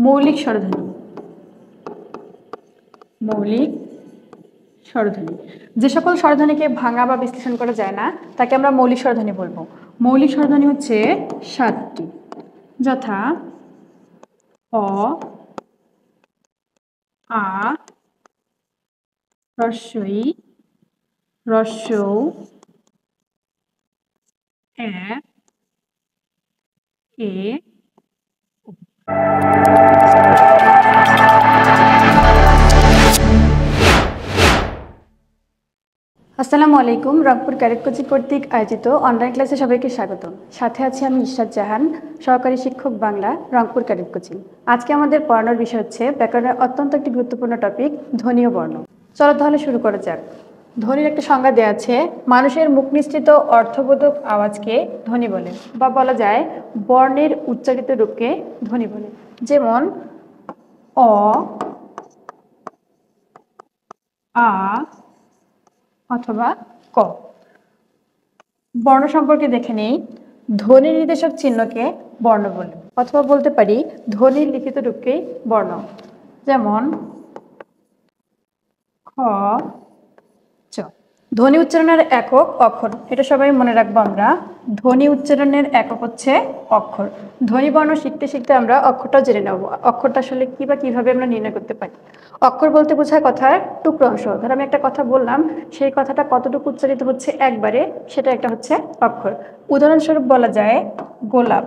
মৌলিক স্বরধ্বনি। মৌলিক স্বরধ্বনি, যে সকল স্বরধ্বনিকে ভাঙা বা বিশ্লেষণ করা যায় না তাকে আমরা মৌলিক স্বরধ্বনি বলবো। মৌলিক স্বরধ্বনি হচ্ছে 7টি, যথা অ, আ, হ্রস্ব ই, হ্রস্ব উ, এ, এ, আসসালামু আলাইকুম। রংপুর ক্যাডেট কোচিং কর্তৃক আয়োজিত অনলাইন ক্লাসে সবাইকে স্বাগত। সাথে আছি আমি ইশরাত জাহান, সহকারী শিক্ষক বাংলা, রংপুর ক্যাডেট কোচিং। আজকে আমাদের পড়ানোর বিষয় হচ্ছে ব্যাকরণের অত্যন্ত একটি গুরুত্বপূর্ণ টপিক, ধ্বনি ও বর্ণ। চলো তাহলে শুরু করা যাক। ধ্বনির একটা সংজ্ঞা দেওয়া আছে, মানুষের মুখ নিঃসৃত অর্থবোধক আওয়াজকে ধ্বনি বলে, বা বলা যায় বর্ণের উচ্চারিত রূপকে ধ্বনি বলে। যেমন অ, আ অথবা ক। বর্ণ সম্পর্কে দেখে নেই। ধ্বনি নির্দেশক চিহ্নকে বর্ণ বলে, অথবা বলতে পারি ধ্বনির লিখিত রূপকেই বর্ণ। যেমন খ, চ। ধ্বনি উচ্চারণের একক অক্ষর, এটা সবাই মনে রাখবো আমরা। ধ্বনি উচ্চারণের একক হচ্ছে অক্ষর। ধ্বনি বর্ণ শিখতে শিখতে আমরা অক্ষরটা জেনে নেব, অক্ষরটা আসলে কি বা কিভাবে আমরা নির্ণয় করতে পারি। অক্ষর বলতে বোঝায় কথার টুকরো অংশ। ধর আমি একটা কথা বললাম, সেই কথাটা কতটুকু উচ্চারিত হচ্ছে একবারে, সেটা একটা হচ্ছে অক্ষর। উদাহরণস্বরূপ বলা যায় গোলাপ।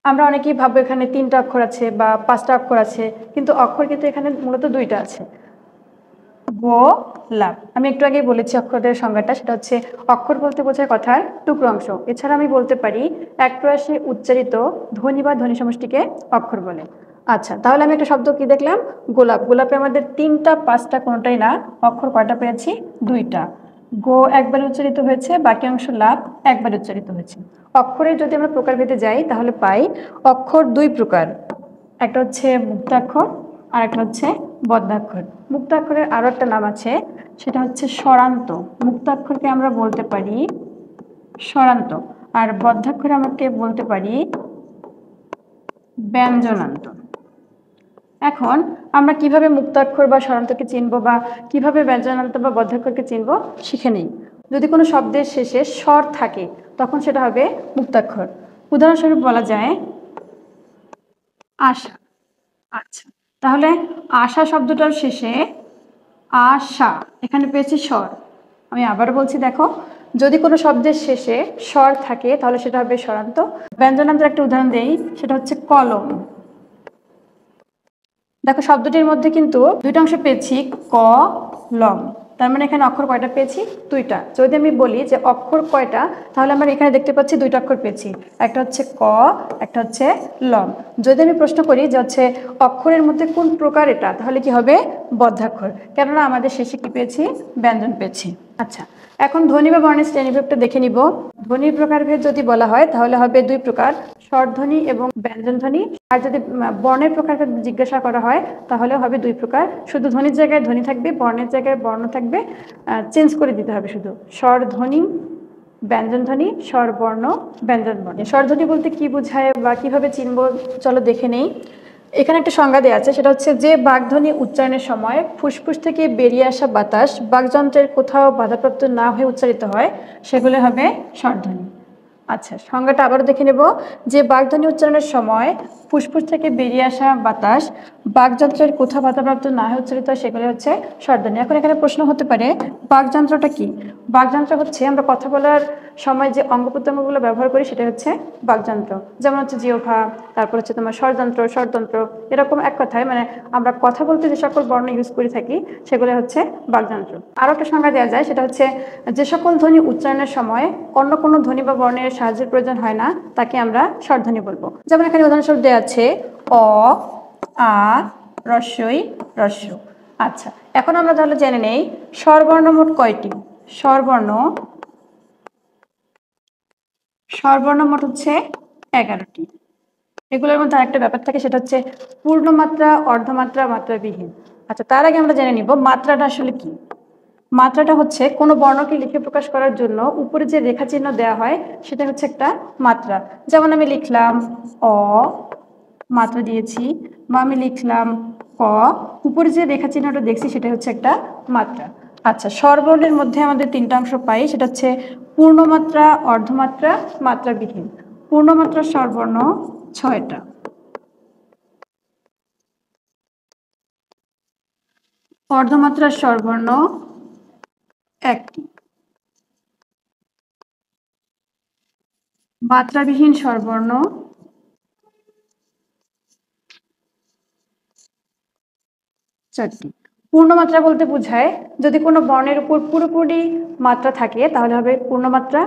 আমরা অনেকেই ভাববো এখানে 3টা অক্ষর আছে বা 5টা অক্ষর আছে, কিন্তু অক্ষর কিন্তু এখানে মূলত 2টা আছে। গোলাপ, আমি একটু আগেই বলেছি অক্ষরের সংজ্ঞাটা, সেটা হচ্ছে অক্ষর বলতে বোঝায় কথার টুকরো অংশ। এছাড়া আমি বলতে পারি এক প্রয়াসে উচ্চারিত ধ্বনি বা ধ্বনি সমষ্টিকে অক্ষর বলে। আচ্ছা, তাহলে আমি একটা শব্দ কি দেখলাম, গোলাপ। গোলাপে আমাদের 3টা 5টা কোনোটাই না, অক্ষর কয়টা পেয়েছি? 2টা। গো একবার উচ্চারিত হয়েছে, বাকি অংশ লাভ একবার উচ্চারিত হয়েছে। অক্ষরের যদি আমরা প্রকারভেদে যাই তাহলে পাই অক্ষর 2 প্রকার। একটা হচ্ছে মুক্তাক্ষর আর একটা হচ্ছে বদ্ধাক্ষর। মুক্তাক্ষরের আরো একটা নাম আছে, সেটা হচ্ছে স্বরান্ত। মুক্তাক্ষরকে আমরা বলতে পারি স্বরান্ত, আর বদ্ধাক্ষরে আমাকে বলতে পারি ব্যঞ্জনান্ত। এখন আমরা কিভাবে মুক্তাক্ষর বা স্বরান্তকে চিনবো, বা কিভাবে ব্যঞ্জনান্ত বা বদ্ধাক্ষরকে চিনবো শিখে নিই। যদি কোনো শব্দের শেষে স্বর থাকে তখন সেটা হবে মুক্তাক্ষর। উদাহরণস্বরূপ বলা যায় আশা। আচ্ছা, তাহলে আশা শব্দটার শেষে আশা, এখানে পেয়েছি স্বর। আমি আবার বলছি, দেখো, যদি কোনো শব্দের শেষে স্বর থাকে তাহলে সেটা হবে স্বরান্ত। ব্যঞ্জনান্তের একটা উদাহরণ দেই, সেটা হচ্ছে কলম। দেখো শব্দটির মধ্যে কিন্তু 2টা অংশ পেয়েছি, ক, লম। তার মানে এখানে অক্ষর কয়টা পেয়েছি? 2টা। যদি আমি বলি যে অক্ষর কয়টা, তাহলে আমরা এখানে দেখতে পাচ্ছি 2টা অক্ষর পেয়েছি, একটা হচ্ছে ক, একটা হচ্ছে লম। যদি আমি প্রশ্ন করি যে হচ্ছে অক্ষরের মধ্যে কোন প্রকার এটা, তাহলে কি হবে? বদ্ধাক্ষর, কেননা আমাদের শেষে কি পেয়েছি? ব্যঞ্জন পেয়েছি। আচ্ছা, এখন ধ্বনি বা বর্ণের শ্রেণীবিভাগটা দেখে নিব। ধ্বনির প্রকারভেদ যদি বলা হয় তাহলে হবে 2 প্রকার, স্বরধ্বনি এবং ব্যঞ্জন ধ্বনি। আর যদি বর্ণের প্রকারভেদ জিজ্ঞাসা করা হয় তাহলে হবে 2 প্রকার, শুধু ধ্বনির জায়গায় ধ্বনি থাকবে, বর্ণের জায়গায় বর্ণ থাকবে, চেঞ্জ করে দিতে হবে শুধু। স্বরধ্বনি, ব্যঞ্জন ধ্বনি, স্বরবর্ণ, ব্যঞ্জন বর্ণ। স্বরধ্বনি বলতে কি বোঝায় বা কিভাবে চিনব, চলো দেখে নেই। এখানে একটা সংজ্ঞা দেওয়া আছে, সেটা হচ্ছে যে বাগধ্বনি উচ্চারণের সময় ফুসফুস থেকে বেরিয়ে আসা বাতাস বাগযন্ত্রের কোথাও বাধাপ্রাপ্ত না হয়ে উচ্চারিত হয়, সেগুলো হবে স্বরধ্বনি। আচ্ছা, সংজ্ঞাটা আবারও দেখে নেব। যে বাগধ্বনি উচ্চারণের সময় ফুসফুস থেকে বেরিয়ে আসা বাতাস বাগযন্ত্রের কোথাও বাধাপ্রাপ্ত না হয়ে উচ্চারিত হয়, সেগুলো হচ্ছে স্বরধ্বনি। এখন এখানে প্রশ্ন হতে পারে, বাগযন্ত্রটা কি? বাগযন্ত্র হচ্ছে আমরা কথা বলার সময় যে অঙ্গ প্রত্যঙ্গগুলো ব্যবহার করি সেটা হচ্ছে বাগযন্ত্র। যেমন হচ্ছে জিহ্বা, তারপর হচ্ছে তোমার স্বরযন্ত্র, স্বরতন্ত্র, এরকম এক কথায় মানে আমরা কথা বলতে যে সকল বর্ণ ইউজ করে থাকি সেগুলো হচ্ছে বাগযন্ত্র। আরও একটা সংজ্ঞা দেওয়া যায়, সেটা হচ্ছে যে সকল ধ্বনি উচ্চারণের সময় অন্য কোনো ধ্বনি বা বর্ণের সাহায্যের প্রয়োজন হয় না তাকে আমরা স্বরধ্বনি বলবো। যেমন এখানে উদাহরণস্বরূপ দেওয়া আছে অ, আ, হ্রস্ব ই, হ্রস্ব। আচ্ছা, এখন আমরা তাহলে জেনে নেই স্বরবর্ণ মোট কয়টি। স্বরবর্ণ মোট হচ্ছে 11টি। এগুলোর মধ্যে আরেকটা ব্যাপার থাকে, সেটা হচ্ছে পূর্ণমাত্রা, অর্ধমাত্রা, মাত্রাবিহীন। আচ্ছা, তার আগে আমরা জেনে নিব মাত্রাটা আসলে কি। মাত্রাটা হচ্ছে কোনো বর্ণকে লিখে প্রকাশ করার জন্য উপরে যে রেখা চিহ্ন দেওয়া হয় সেটা হচ্ছে একটা মাত্রা। যেমন আমি লিখলাম অ, মাত্রা দিয়েছি, বা আমি লিখলাম ক, উপরে যে রেখা চিহ্নটা দেখছি সেটা হচ্ছে একটা মাত্রা। আচ্ছা, স্বরবর্ণের মধ্যে আমাদের তিনটা অংশ পাই, সেটা হচ্ছে পূর্ণমাত্রা, অর্ধমাত্রা, মাত্রাবিহীন। পূর্ণমাত্রার স্বরবর্ণ 6টা, অর্ধমাত্রার স্বরবর্ণ 1টি, মাত্রাবিহীন স্বরবর্ণ 4টি। পূর্ণমাত্রা বলতে বোঝায় যদি কোনো বর্ণের উপর পুরোপুরি মাত্রা থাকে তাহলে হবে পূর্ণমাত্রা,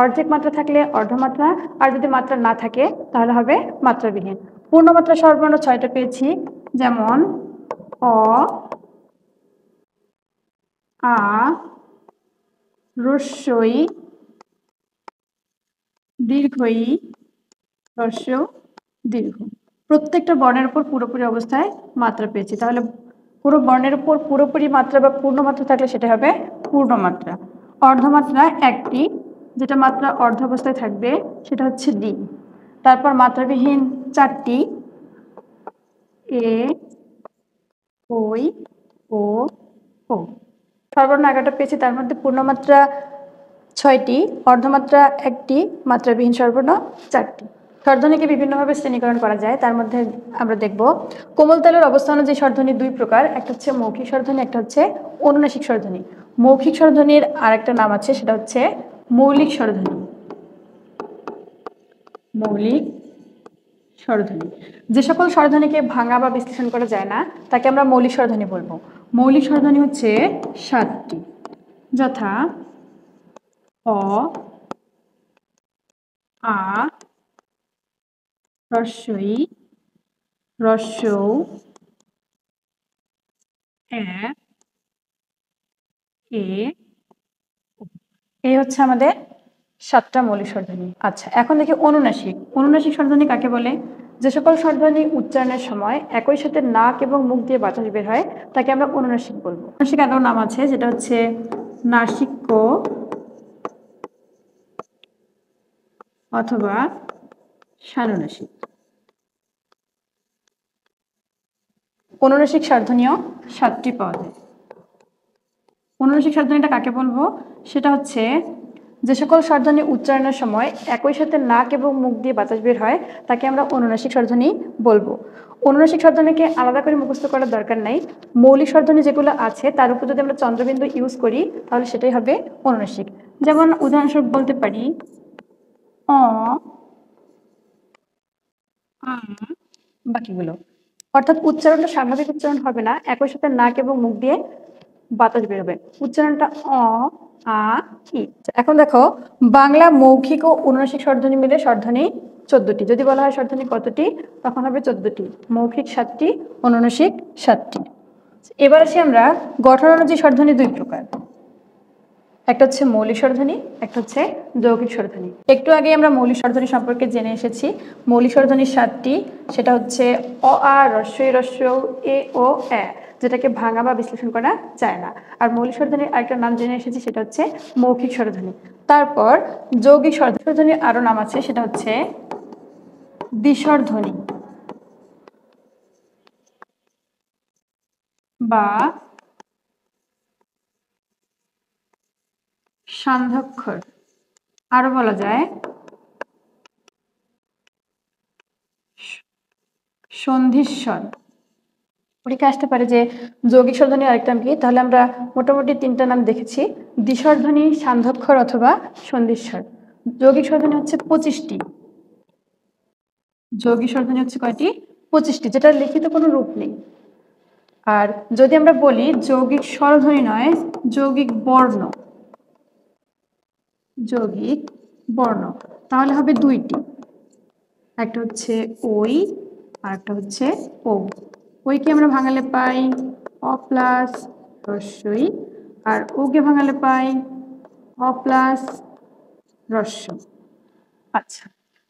অর্ধেক মাত্রা থাকলে অর্ধমাত্রা, আর যদি মাত্রা না থাকে তাহলে হবে মাত্রাবিহীন। পূর্ণমাত্রা স্বরবর্ণ 6টা পেয়েছি, যেমন অ, আ, রস্যই, দীর্ঘই, হ্রস্ব, দীর্ঘ। প্রত্যেকটা বর্ণের উপর পুরোপুরি অবস্থায় মাত্রা পেয়েছি, তাহলে পুরো বর্ণের উপর পুরোপুরি মাত্রা বা পূর্ণমাত্রা থাকলে সেটা হবে পূর্ণমাত্রা। অর্ধমাত্রা 1টি, যেটা মাত্রা অর্ধ অবস্থায় থাকবে সেটা হচ্ছে ডি। তারপর মাত্রাবিহীন 4টি, এ, ওই, ও, ও। সর্বর্ণ 11টা পেয়েছি, তার মধ্যে পূর্ণমাত্রা 6টি, অর্ধমাত্রা 1টি, মাত্রাবিহীন স্বরবর্ণ 4টি। স্বরধ্বনিকে বিভিন্নভাবে শ্রেণীকরণ করা যায়, তার মধ্যে আমরা দেখব কোমল তালের অবস্থান অনুযায়ী স্বরধ্বনি 2 প্রকার, একটা হচ্ছে মৌখিক স্বরধ্বনি, একটা হচ্ছে অনুনাসিক স্বরধ্বনি। মৌখিক স্বরধ্বনির আরেকটা নাম আছে, সেটা হচ্ছে মৌলিক স্বরধ্বনি। মৌলিক স্বরধ্বনি। যে সকল স্বরধ্বনিকে ভাঙা বা বিশ্লেষণ করা যায় না তাকে আমরা মৌলিক স্বরধ্বনি বলবো। মৌলিক স্বরধ্বনি হচ্ছে 7টি, যথা অ, আ, হ্রস্বই, হ্রস্বৌ, এ, এ, এই হচ্ছে আমাদের 7টা মৌলিক স্বরধ্বনি। আচ্ছা, এখন দেখি অনুনাসিক। অনুনাসিক স্বরধ্বনি কাকে বলে? যে সকল স্বরধ্বনি উচ্চারণের সময় একই সাথে নাক এবং মুখ দিয়ে বাতাস বের হয় তাকে আমরা অনুনাসিক বলবো। অনুনাসিক আরও নাম আছে, যেটা হচ্ছে নাসিক্য অথবা সানুনাসিক। অনুনাসিক স্বরধ্বনিও 7টি পাওয়া যায়। অনুনাসিক স্বরধ্বনিটা কাকে বলবো? সেটা হচ্ছে যে সকল স্বরধ্বনি উচ্চারণের সময় একই সাথে নাক এবং মুখ দিয়ে বাতাস বের হয় তাকে আমরা অনুনাসিক স্বরধ্বনি বলবো। অনুনাসিক স্বরধ্বনিকে আলাদা করে মুখস্থ করার দরকার নাই, মৌলিক স্বরধ্বনি যেগুলো আছে তার উপর যদি আমরা চন্দ্রবিন্দু ইউজ করি তাহলে সেটাই হবে অনুনাসিক। যেমন উদাহরণস্বরূপ বলতে পারি অ, আ, বাকিগুলো। অর্থাৎ উচ্চারণটা স্বাভাবিক উচ্চারণ হবে না, একই সাথে নাক এবং মুখ দিয়ে বাতাস বেরোবে। উচ্চারণটা অ, আ, ই। এখন দেখো, বাংলা মৌখিক ও অনুনাসিক স্বরধ্বনি মিলে স্বরধ্বনি 14টি। যদি বলা হয় স্বরধ্বনি কতটি, তখন হবে 14টি। মৌখিক 7টি, অনুনাসিক 7টি। এবার আসি আমরা গঠন অনুযায়ী স্বরধ্বনি 2 প্রকার, একটা হচ্ছে মৌলিক স্বরধ্বনি, একটা হচ্ছে যৌগিক স্বরধ্বনি। একটু আগে আমরা মৌলিক স্বরধ্বনি সম্পর্কে জেনে এসেছি। মৌলিক স্বরধ্বনি 7টি, সেটা হচ্ছে অ, আ, হ্রস্বই, হ্রস্বৌ, এ, ও, এ, যেটাকে ভাঙা বা বিশ্লেষণ করা যায় না। আর মৌলিক স্বরধ্বনির আরেকটা নাম জেনে এসেছি, সেটা হচ্ছে মৌখিক স্বরধ্বনি। তারপর যৌগিক স্বরধ্বনির আরো নাম আছে, সেটা হচ্ছে দ্বিস্বরধ্বনি বা সান্ধ্যাক্ষর, আরো বলা যায় সন্ধিস্বর। পরীক্ষা আসতে পারে যে যৌগিক স্বরধ্বনির আরেকটা নাম কি, তাহলে আমরা মোটামুটি 3টা নাম দেখেছি, দ্বিস্বরধ্বনি, সান্ধ্যাক্ষর অথবা সন্ধিস্বর। যৌগিক স্বরধ্বনি হচ্ছে 25টি। যৌগিক স্বরধ্বনি হচ্ছে কয়টি? 25টি, যেটা লিখিত কোনো রূপ নেই। আর যদি আমরা বলি যৌগিক স্বরধ্বনি নয়, যৌগিক বর্ণ, যৌগিক বর্ণ, তাহলে হবে 2টি, একটা হচ্ছে ওই আর একটা হচ্ছে ও। ওইকে আমরা ভাঙালে পাই অ প্লাস হ্রস্বই, আর ওকে ভাঙালে পাই অ প্লাস হ্রস্ব। আচ্ছা,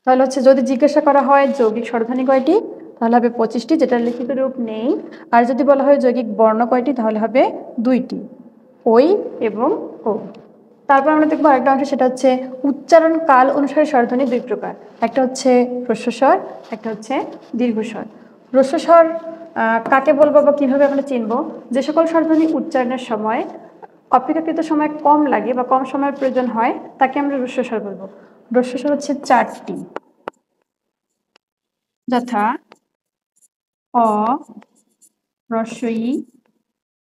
তাহলে হচ্ছে যদি জিজ্ঞাসা করা হয় যৌগিক স্বরধ্বনি কয়টি, তাহলে হবে 25টি, যেটা লিখিত রূপ নেই। আর যদি বলা হয় যৌগিক বর্ণ কয়টি, তাহলে হবে 2টি। ওই এবং ও। তারপর আমরা দেখবো আরেকটা অংশ, সেটা হচ্ছে উচ্চারণ কাল অনুসারে স্বরধ্বনি দুই প্রকার, একটা হচ্ছে হ্রস্বস্বর, একটা হচ্ছে দীর্ঘস্বর। হ্রস্বস্বর কাকে বলবো বা কিভাবে আমরা চিনবো? যে সকল স্বরধ্বনি উচ্চারণের সময় অপেক্ষাকৃত সময় কম লাগে বা কম সময়ের প্রয়োজন হয় তাকে আমরা হ্রস্বস্বর বলবো। হ্রস্বস্বর হচ্ছে 4টি, যথা অ, হ্রস্ব ই,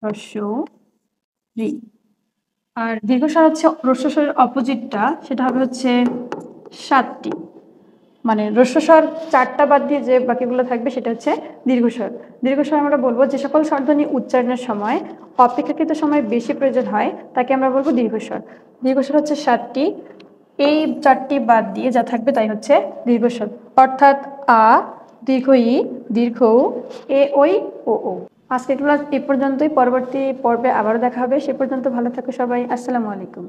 হ্রস্ব ঋ। আর দীর্ঘস্বর হচ্ছে হ্রস্বস্বরের অপোজিটটা, সেটা হবে হচ্ছে 7টি। মানে হ্রস্বস্বর 4টা বাদ দিয়ে যে বাকিগুলো থাকবে সেটা হচ্ছে দীর্ঘস্বর। দীর্ঘস্বর আমরা বলবো যে সকল স্বরধ্বনি উচ্চারণের সময় অপেক্ষাকৃত সময় বেশি প্রয়োজন হয় তাকে আমরা বলবো দীর্ঘস্বর। দীর্ঘস্বর হচ্ছে 7টি, এই 4টি বাদ দিয়ে যা থাকবে তাই হচ্ছে দীর্ঘস্বর, অর্থাৎ আ, দীর্ঘ ই, দীর্ঘ উ, এ ওই, ও ও। আজকে ক্লাস এই পর্যন্তই, পরবর্তী পর্বে আবারও দেখা হবে। সে পর্যন্ত ভালো থাকো সবাই। আসসালামু আলাইকুম।